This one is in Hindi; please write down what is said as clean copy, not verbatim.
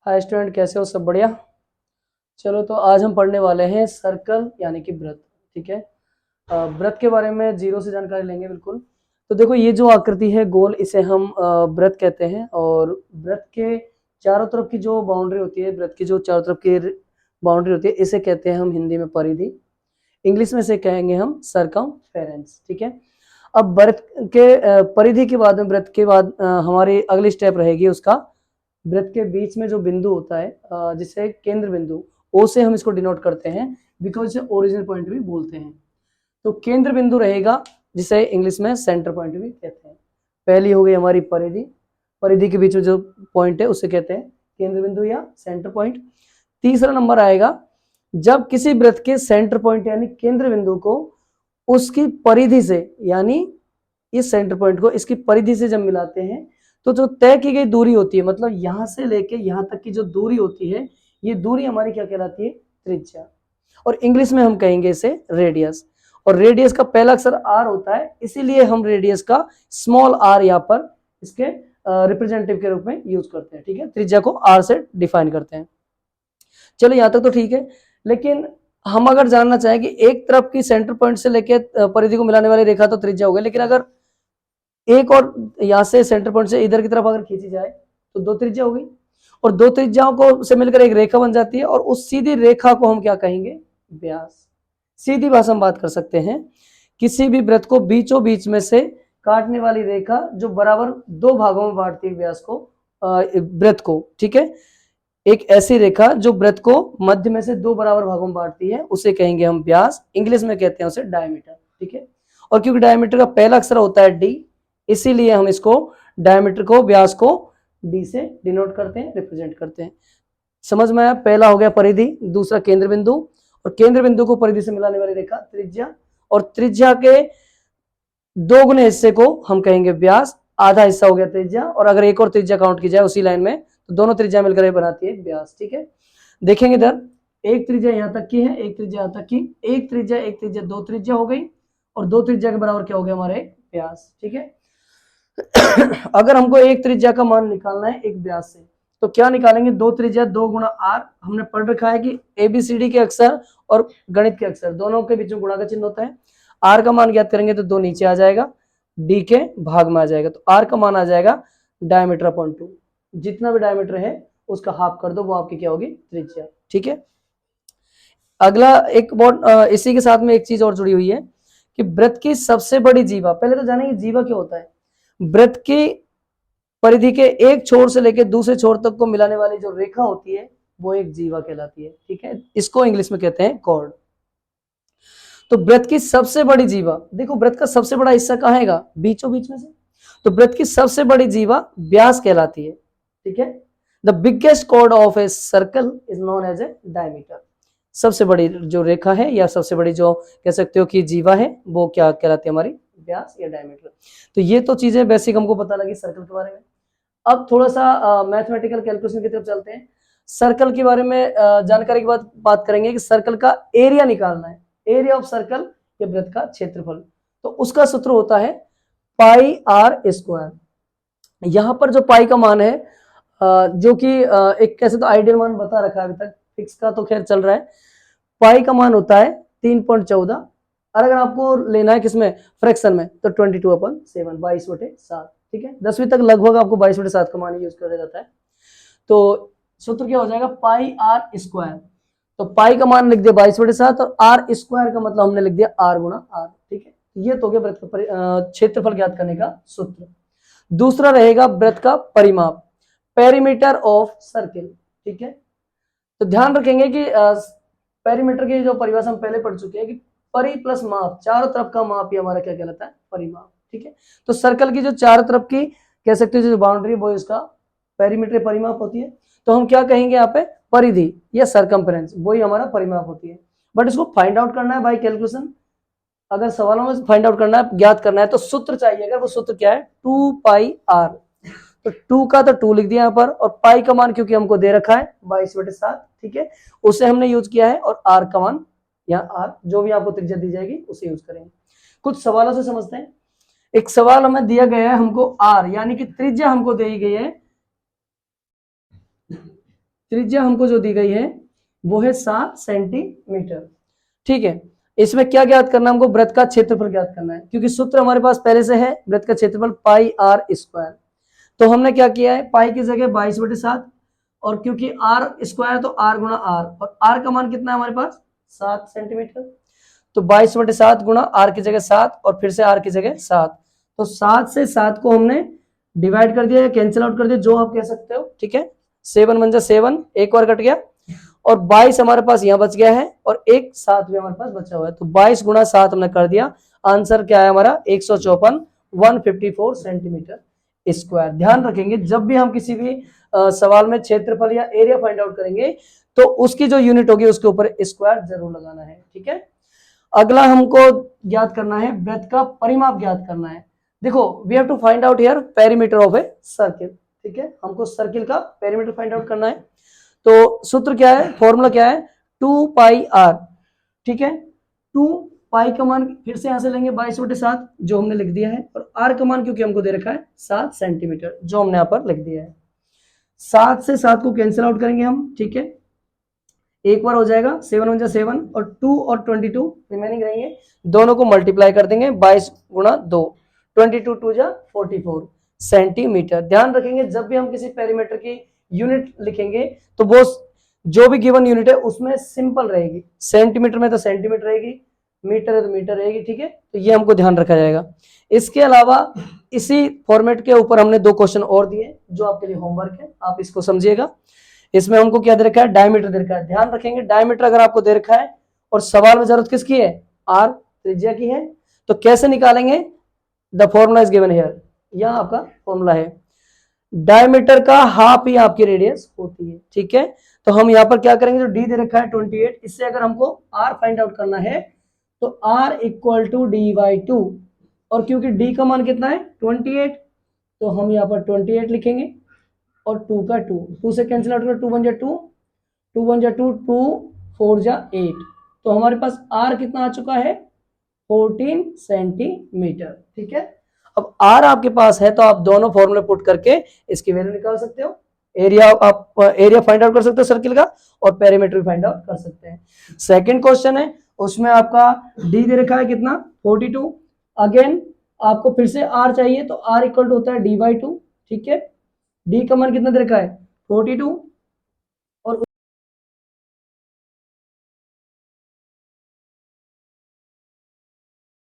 हाय स्टूडेंट, कैसे हो? सब बढ़िया। चलो, तो आज हम पढ़ने वाले हैं सर्कल यानी कि वृत्त। ठीक है। वृत्त के बारे में जीरो से जानकारी लेंगे बिल्कुल। तो देखो, ये जो आकृति है गोल, इसे हम वृत्त कहते हैं। और वृत्त के चारों तरफ की जो बाउंड्री होती है, वृत्त की जो चारों तरफ की बाउंड्री होती है, इसे कहते हैं हम हिंदी में परिधि। इंग्लिश में से कहेंगे हम सरकमफेरेंस। ठीक है। अब वृत्त के परिधि के बाद में, वृत्त के बाद हमारी अगली स्टेप रहेगी उसका वृत्त के बीच में जो बिंदु होता है, जिसे केंद्र बिंदु, ओ से हम इसको डिनोट करते हैं, बिकॉज इसे ओरिजिन पॉइंट भी बोलते हैं। तो केंद्र बिंदु रहेगा, जिसे इंग्लिश में सेंटर पॉइंट भी कहते हैं। पहली हो गई हमारी परिधि। परिधि के बीच में जो पॉइंट है उसे कहते हैं केंद्र बिंदु या सेंटर पॉइंट। तीसरा नंबर आएगा जब किसी वृत्त के सेंटर पॉइंट यानी केंद्र बिंदु को उसकी परिधि से, यानी इस सेंटर पॉइंट को इसकी परिधि से जब मिलाते हैं, तो जो तय की गई दूरी होती है, मतलब यहां से लेके यहां तक की जो दूरी होती है, ये दूरी हमारी क्या कहलाती है? त्रिज्या। और इंग्लिश में हम कहेंगे इसे रेडियस। और रेडियस का पहला अक्षर आर होता है, इसीलिए हम रेडियस का स्मॉल आर यहाँ पर इसके रिप्रेजेंटेटिव के रूप में यूज करते हैं। ठीक है। त्रिज्या को आर से डिफाइन करते हैं। चलो, यहां तक तो ठीक है। लेकिन हम अगर जानना चाहें कि एक तरफ की सेंटर पॉइंट से लेके परिधि को मिलाने वाली रेखा तो त्रिज्या हो गई, लेकिन अगर एक और यहाँ से सेंटर पॉइंट से इधर की तरफ अगर खींची जाए तो दो त्रिज्या हो गई, और दो त्रिज्याओं को से मिलकर एक रेखा बन जाती है, और उस सीधी रेखा को हम क्या कहेंगे? व्यास। सीधी भाषा में बात कर सकते हैं, किसी भी वृत्त को बीचों बीच में से काटने वाली रेखा जो बराबर दो भागों में बांटती है व्यास को, वृत्त को। ठीक है। एक ऐसी रेखा जो वृत्त को मध्य में से दो बराबर भागों में बांटती है, उसे कहेंगे हम व्यास। इंग्लिश में कहते हैं उसे डायमीटर। ठीक है। और क्योंकि डायमीटर का पहला अक्षर होता है डी, इसीलिए हम इसको डायमीटर को, व्यास को डी से डिनोट करते हैं, रिप्रेजेंट करते हैं। समझ में आया? पहला हो गया परिधि, दूसरा केंद्र बिंदु, और केंद्र बिंदु को परिधि से मिलाने वाली रेखा त्रिज्या, और त्रिज्या के दो गुने हिस्से को हम कहेंगे व्यास। आधा हिस्सा हो गया त्रिज्या, और अगर एक और त्रिज्या काउंट की जाए उसी लाइन में, तो दोनों त्रिज्या मिलकर ये बनाती है व्यास। ठीक है। देखेंगे इधर, एक त्रिज्या यहां तक की है, एक त्रिज्या यहां तक की, एक त्रिज्या दो त्रिज्या हो गई, और दो त्रिज्या के बराबर क्या हो गया? हमारे व्यास। ठीक है। अगर हमको एक त्रिज्या का मान निकालना है एक व्यास से, तो क्या निकालेंगे? दो त्रिज्या दो गुणा आर। हमने पढ़ रखा है कि एबीसीडी के अक्षर और गणित के अक्षर दोनों के बीच में गुणा का चिन्ह होता है। आर का मान ज्ञात करेंगे तो दो नीचे आ जाएगा, डी के भाग में आ जाएगा, तो आर का मान आ जाएगा डायमीटर अपॉन 2। जितना भी डायमीटर है उसका हाफ कर दो, वो आपकी क्या होगी? त्रिज्या। ठीक है। अगला एक बहुत इसी के साथ में एक चीज और जुड़ी हुई है कि वृत्त की सबसे बड़ी जीवा, पहले तो जानेंगे जीवा क्या होता है। वृत्त की परिधि के एक छोर से लेकर दूसरे छोर तक को मिलाने वाली जो रेखा होती है, वो एक जीवा कहलाती है। ठीक है। इसको इंग्लिश में कहते हैं कॉर्ड। तो वृत्त की सबसे बड़ी जीवा, देखो वृत्त का सबसे बड़ा हिस्सा कहाँ हैगा? बीचों बीच में से। तो वृत्त की सबसे बड़ी जीवा व्यास कहलाती है। ठीक है। The biggest chord of a circle is known as a diameter. सबसे बड़ी जो रेखा है या सबसे बड़ी जो कह सकते हो कि जीवा है, वो क्या कहलाती है? हमारी व्यास या डायमीटर। तो ये तो चीजें बेसिक हमको पता लगी सर्कल के बारे में। अब थोड़ा सा मैथमेटिकल कैलकुलेशन की तरफ चलते हैं। सर्कल के बारे में जानकारी के बाद बात करेंगे कि सर्कल का एरिया निकालना है। एरिया ऑफ सर्कल या वृत्त का क्षेत्रफल, तो उसका सूत्र होता है पाई आर स्क्वायर। यहां पर जो पाई का मान है, जो कि एक कैसे तो आइडियल मान बता रखा है, अभी तक फिक्स का तो खैर चल रहा है। पाई का मान होता है 3.14, और अगर आपको लेना है किसमें? फ्रैक्शन में, तो 22/7, 22/7। ठीक है। 10वीं तक लगभग आपको 22/7 का मान यूज किया जाता है। तो सूत्र क्या हो जाएगा? पाई आर स्क्वायर। तो पाई का मान लिख दिया 22/7, और आर स्क्वायर का मतलब हमने लिख दिया आर गुणा आर। ठीक है। ये तो गया वृत्त का क्षेत्रफल ज्ञात करने का सूत्र। दूसरा रहेगा वृत्त का परिमाप, पेरीमीटर ऑफ सर्किल। ठीक है। तो ध्यान रखेंगे कि पेरीमीटर की जो परिभाषा हम पहले पढ़ चुके हैं कि परि प्लस माप, चारों तरफ का माप ही हमारा क्या कहलाता है? परिमाप। ठीक है। तो सर्कल की जो चारों तरफ की कह सकते हो जो बाउंड्री, वो इसका पेरीमीटर परिमाप होती है। तो हम क्या कहेंगे यहाँ पे? परिधि या सरकमफ्रेंस, वही हमारा परिमाप होती है। बट इसको फाइंड आउट करना है बाय कैलकुलेशन। अगर सवालों में फाइंड आउट करना है, ज्ञात करना है, तो सूत्र चाहिए। अगर वो सूत्र क्या है? 2πr। तो 2 का तो 2 लिख दिया यहाँ पर, और पाई का मान क्योंकि हमको दे रखा है 22/7, ठीक है, उसे हमने यूज किया है। और आर का मान, यहाँ आर जो भी आपको त्रिज्या दी जाएगी उसे यूज करेंगे। कुछ सवालों से समझते हैं। एक सवाल हमें दिया गया है, हमको आर यानी कि त्रिज्या हमको दी गई है त्रिज्या हमको जो दी गई है वो है 7 सेंटीमीटर। ठीक है, इसमें क्या ज्ञात करना है हमको, वृत्त का क्षेत्रफल ज्ञात करना है, क्योंकि सूत्र हमारे पास पहले से है वृत्त का क्षेत्रफल पाई आर स्क्वायर। तो हमने क्या किया है, पाई की जगह 22/7, और क्योंकि आर स्क्वायर तो आर गुणा आर, और आर का मान कितना है हमारे पास 7 सेंटीमीटर, तो 22/7 गुणा आर की जगह 7 और फिर से आर की जगह 7, तो 7 से 7 को हमने डिवाइड कर दिया या कैंसिल आउट कर दिया, जो आप कह सकते हो। ठीक है, 7 × 7, एक और कट गया, और 22 हमारे पास यहाँ बच गया है, और एक 7 भी हमारे पास बचा हुआ है, तो 22 × 7 हमने कर दिया। आंसर क्या है हमारा 154, 154 सेंटीमीटर स्क्वायर। ध्यान रखेंगे जब भी हम किसी भी सवाल में क्षेत्रफल या एरिया फाइंड आउट करेंगे तो उसकी जो यूनिट होगी उसके ऊपर स्क्वायर जरूर लगाना है। ठीक है, अगला हमको ज्ञात करना है वृत्त का परिमाप ज्ञात करना है। देखो, we have to find out here perimeter of a circle. ठीक है, हमको सर्किल का पेरीमीटर फाइंड आउट करना है। तो सूत्र क्या है, फॉर्मूला क्या है, 2 पाई आर। ठीक है, 2 पाई का मान फिर से यहां से लेंगे 22/7 जो हमने लिख दिया है, और आर का मान क्योंकि हमको दे रखा है 7 सेंटीमीटर जो हमने यहां पर लिख दिया है। 7 से 7 को कैंसिल आउट करेंगे हम। ठीक है, एक बार हो जाएगा, 7 × 7 और 2 और 22 रिमेनिंग रहेंगे, दोनों को मल्टीप्लाई कर देंगे 22 × 2, 22 2 × 44 सेंटीमीटर। ध्यान रखेंगे जब भी हम किसी पेरीमीटर की यूनिट लिखेंगे तो वो जो भी गिवन यूनिट है उसमें सिंपल रहेगी, सेंटीमीटर में तो सेंटीमीटर रहेगी, मीटर है तो मीटर रहेगी। ठीक है, तो ये हमको ध्यान रखा जाएगा। इसके अलावा इसी फॉर्मेट के ऊपर हमने 2 क्वेश्चन और दिए जो आपके लिए होमवर्क है, आप इसको समझिएगा। इसमें हमको क्या दे रखा है, डायमीटर दे रखा है। ध्यान रखेंगे डायमीटर अगर आपको दे रखा है और सवाल में जरूरत किसकी है, आर त्रिज्या की है, तो कैसे निकालेंगे, the formula is given here, यह आपका फॉर्मूला है। डायमीटर का हाफ ही आपकी रेडियस होती है। ठीक है, तो हम यहाँ पर क्या करेंगे, जो डी दे रखा है 28, इससे अगर हमको आर फाइंड आउट करना है तो आर इक्वल टू d/2, और क्योंकि डी का मान कितना है 28, तो हम यहाँ पर 28 लिखेंगे, और 2 का 2 से कैंसिल आउट कर, 2 × 2, 2 × 2, 2 4 × 8, तो हमारे पास आर कितना आ चुका है 14 सेंटीमीटर। ठीक है, अब आर आपके पास है तो आप दोनों फॉर्मूले पुट करके इसकी वैल्यू निकाल सकते हो, एरिया आप एरिया फाइंड आउट कर सकते हो सर्किल का, और पेरीमीटर भी फाइंड आउट कर सकते हैं। सेकंड क्वेश्चन है, उसमें आपका डी दे रखा है कितना 42, अगेन आपको फिर से आर चाहिए तो आर इक्वल टू होता है d/2। ठीक है, डी का मान कितना दे रखा है 42,